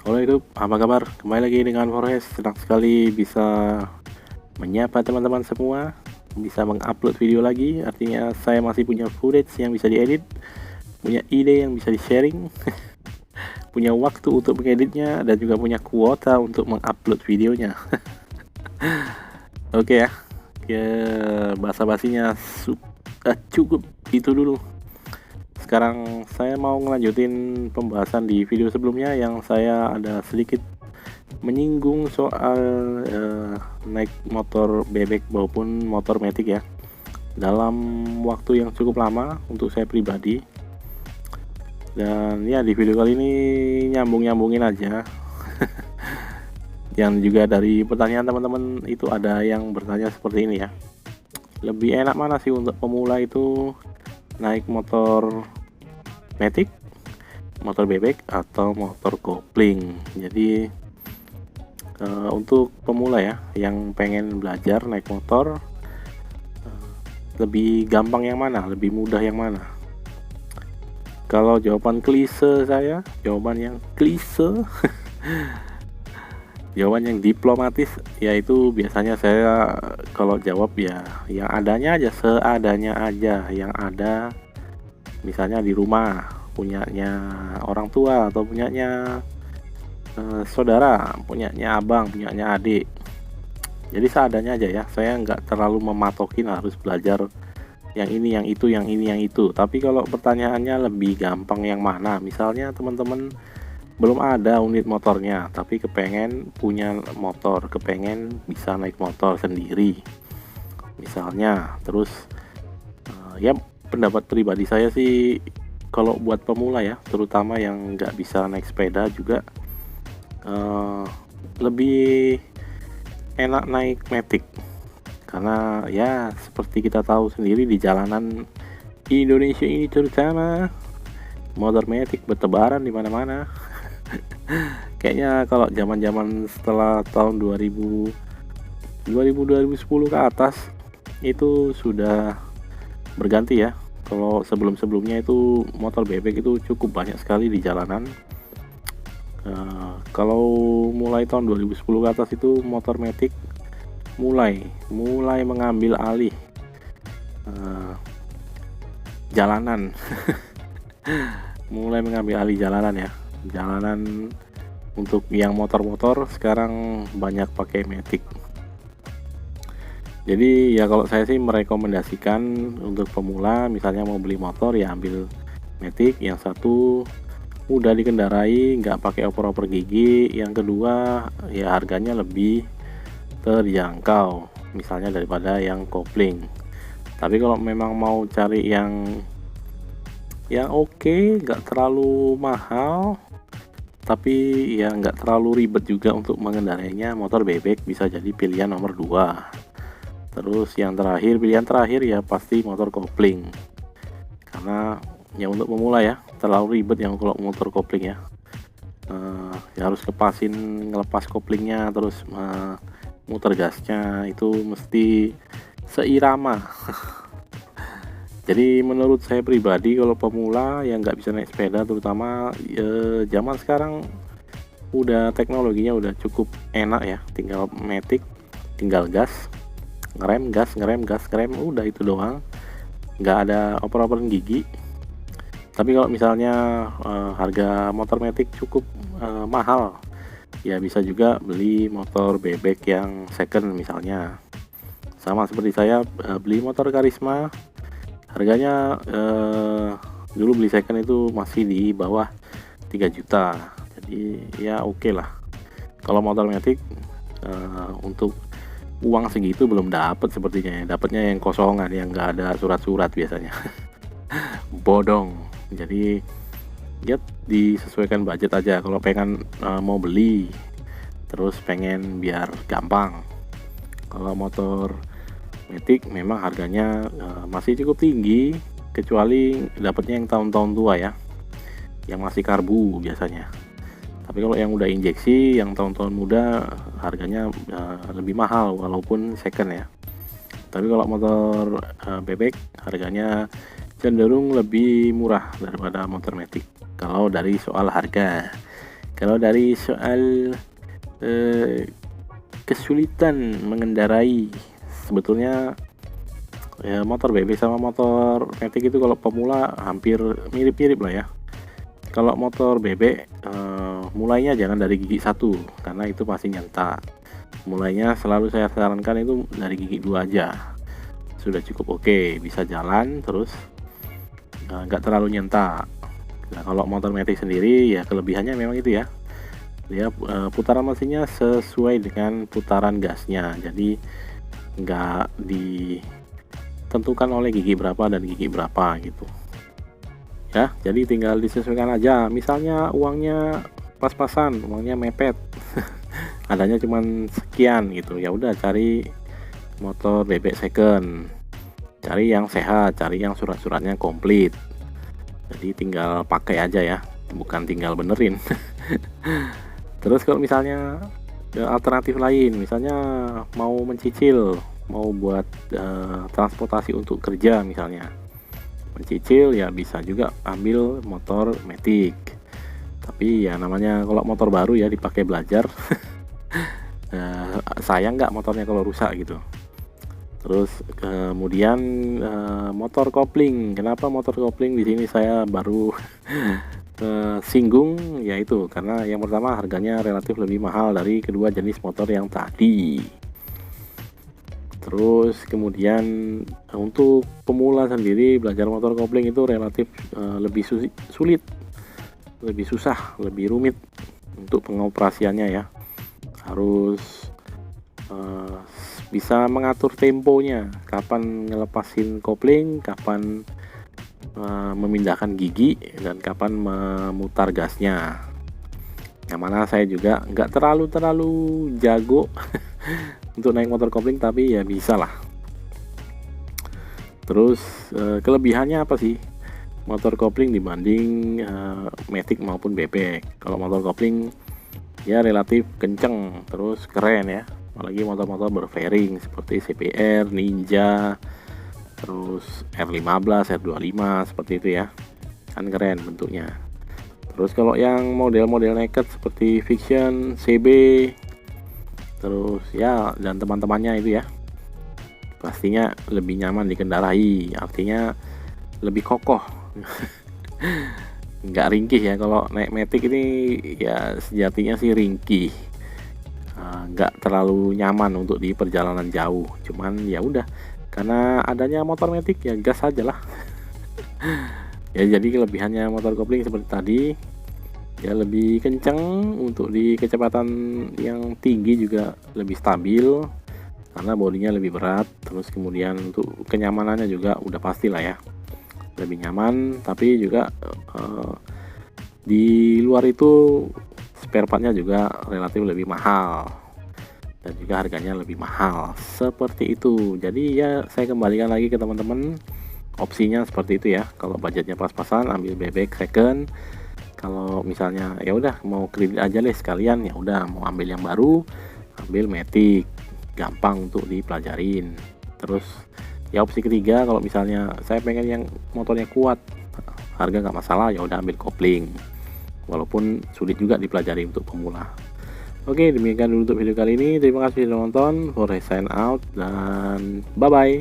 Halo YouTube, apa kabar? Kembali lagi dengan Forest. Senang sekali bisa menyapa teman-teman semua, bisa mengupload video lagi. Artinya saya masih punya footage yang bisa diedit, punya ide yang bisa di-sharing, punya waktu untuk mengeditnya, dan juga punya kuota untuk mengupload videonya. Oke ya, basa-basinya sudah cukup itu dulu. Sekarang saya mau ngelanjutin pembahasan di video sebelumnya yang saya ada sedikit menyinggung soal naik motor bebek maupun motor metik ya, dalam waktu yang cukup lama untuk saya pribadi. Dan ya di video kali ini nyambungin aja. Yang juga dari pertanyaan teman-teman itu ada yang bertanya seperti ini ya, lebih enak mana sih untuk pemula itu naik motor metik, motor bebek, atau motor kopling? Jadi untuk pemula ya yang pengen belajar naik motor, lebih gampang yang mana, lebih mudah yang mana? Kalau jawaban klise saya, jawaban yang klise jawaban yang diplomatis, yaitu biasanya saya kalau jawab ya yang adanya aja, seadanya aja, yang ada misalnya di rumah, punyanya orang tua atau punyanya saudara, punyanya abang, punyanya adik. Jadi seadanya aja ya, saya nggak terlalu mematokin harus belajar yang ini, yang itu, yang ini, yang itu. Tapi kalau pertanyaannya lebih gampang yang mana, misalnya teman-teman belum ada unit motornya tapi kepengen punya motor, kepengen bisa naik motor sendiri misalnya. Terus ya pendapat pribadi saya sih, kalau buat pemula ya, terutama yang nggak bisa naik sepeda juga, lebih enak naik metik. Karena ya seperti kita tahu sendiri, di jalanan Indonesia ini terutama motor metik bertebaran di mana-mana. Kayaknya kalau zaman-zaman setelah tahun 2010 ke atas itu sudah berganti ya. Kalau sebelum-sebelumnya itu motor bebek itu cukup banyak sekali di jalanan. Kalau mulai tahun 2010 ke atas itu motor metik mulai mengambil alih jalanan. Mulai mengambil alih jalanan ya. Jalanan untuk yang motor-motor sekarang banyak pakai metik. Jadi ya kalau saya sih merekomendasikan untuk pemula, misalnya mau beli motor ya ambil metik. Yang satu mudah dikendarai, nggak pakai oper-oper gigi. Yang kedua ya harganya lebih terjangkau misalnya daripada yang kopling. Tapi kalau memang mau cari yang oke, nggak terlalu mahal tapi ya nggak terlalu ribet juga untuk mengendarainya, motor bebek bisa jadi pilihan nomor 2. Terus pilihan terakhir ya pasti motor kopling, karena ya untuk pemula ya terlalu ribet yang kalau motor kopling ya. Ya harus ngelepas koplingnya, terus muter gasnya itu mesti seirama. Jadi menurut saya pribadi, kalau pemula yang nggak bisa naik sepeda, terutama zaman sekarang udah teknologinya udah cukup enak ya, tinggal metik, tinggal ngerem, udah itu doang, nggak ada oper-operan gigi. Tapi kalau misalnya harga motor metik cukup mahal, ya bisa juga beli motor bebek yang second misalnya. Sama seperti saya beli motor Karisma, harganya dulu beli second itu masih di bawah 3 juta. Jadi ya oke lah. Kalau motor metik untuk uang segitu belum dapat sepertinya ya. Dapatnya yang kosongan, yang nggak ada surat-surat biasanya. Bodong. Jadi ya disesuaikan budget aja. Kalau pengen mau beli terus pengen biar gampang, kalau motor metik memang harganya masih cukup tinggi, kecuali dapatnya yang tahun-tahun tua ya, yang masih karbu biasanya. Tapi kalau yang udah injeksi, yang tahun-tahun muda, harganya lebih mahal walaupun second ya. Tapi kalau motor bebek harganya cenderung lebih murah daripada motor metik kalau dari soal harga. Kalau dari soal kesulitan mengendarai, sebetulnya ya motor bebek sama motor matic itu kalau pemula hampir mirip-mirip lah ya. Kalau motor bebek mulainya jangan dari gigi 1 karena itu pasti nyentak. Mulainya selalu saya sarankan itu dari gigi 2 aja sudah cukup oke, bisa jalan terus nggak terlalu nyentak. Nah kalau motor matic sendiri ya kelebihannya memang itu ya, dia putaran mesinnya sesuai dengan putaran gasnya, jadi nggak ditentukan oleh gigi berapa dan gigi berapa gitu ya. Jadi tinggal disesuaikan aja, misalnya uangnya pas-pasan, uangnya mepet adanya cuman sekian gitu, ya udah cari motor bebek second, cari yang sehat, cari yang surat-suratnya komplit, jadi tinggal pakai aja ya, bukan tinggal benerin. Terus kalau misalnya alternatif lain, misalnya mau mencicil, mau buat transportasi untuk kerja misalnya, mencicil ya bisa juga ambil motor matic. Tapi ya namanya kalau motor baru ya dipakai belajar. Sayang nggak motornya kalau rusak gitu. Terus kemudian motor kopling. Kenapa motor kopling di sini saya baru singgung, yaitu karena yang pertama harganya relatif lebih mahal dari kedua jenis motor yang tadi. Terus kemudian untuk pemula sendiri belajar motor kopling itu relatif lebih sulit, lebih susah, lebih rumit untuk pengoperasiannya ya. Harus bisa mengatur temponya, kapan ngelepasin kopling, kapan memindahkan gigi, dan kapan memutar gasnya. Yang mana saya juga nggak terlalu jago untuk naik motor kopling, tapi ya bisa lah. Terus kelebihannya apa sih motor kopling dibanding matic maupun bebek? Kalau motor kopling ya relatif kenceng, terus keren ya, apalagi motor-motor berfairing seperti CBR, Ninja, terus R15, R25 seperti itu ya, kan keren bentuknya. Terus kalau yang model-model naked seperti Fiction, CB, terus ya dan teman-temannya itu ya, pastinya lebih nyaman dikendarai, artinya lebih kokoh. Nggak ringkih ya, kalau naik matic ini ya sejatinya sih ringkih, nggak terlalu nyaman untuk di perjalanan jauh. Cuman ya udah, karena adanya motor matic ya gas aja lah. Ya jadi kelebihannya motor kopling seperti tadi ya, lebih kencang, untuk di kecepatan yang tinggi juga lebih stabil karena bodinya lebih berat. Terus kemudian untuk kenyamanannya juga udah pastilah ya, lebih nyaman. Tapi juga di luar itu spare partnya juga relatif lebih mahal dan juga harganya lebih mahal seperti itu. Jadi ya saya kembalikan lagi ke teman-teman, opsinya seperti itu ya. Kalau budgetnya pas-pasan ambil bebek second, kalau misalnya ya udah mau kredit aja deh sekalian, ya udah mau ambil yang baru ambil matic, gampang untuk dipelajarin. Terus ya opsi ketiga, kalau misalnya saya pengen yang motornya kuat, harga nggak masalah, ya udah ambil kopling, walaupun sulit juga dipelajari untuk pemula. Oke, demikian dulu untuk video kali ini. Terima kasih sudah nonton. For sign out dan bye bye.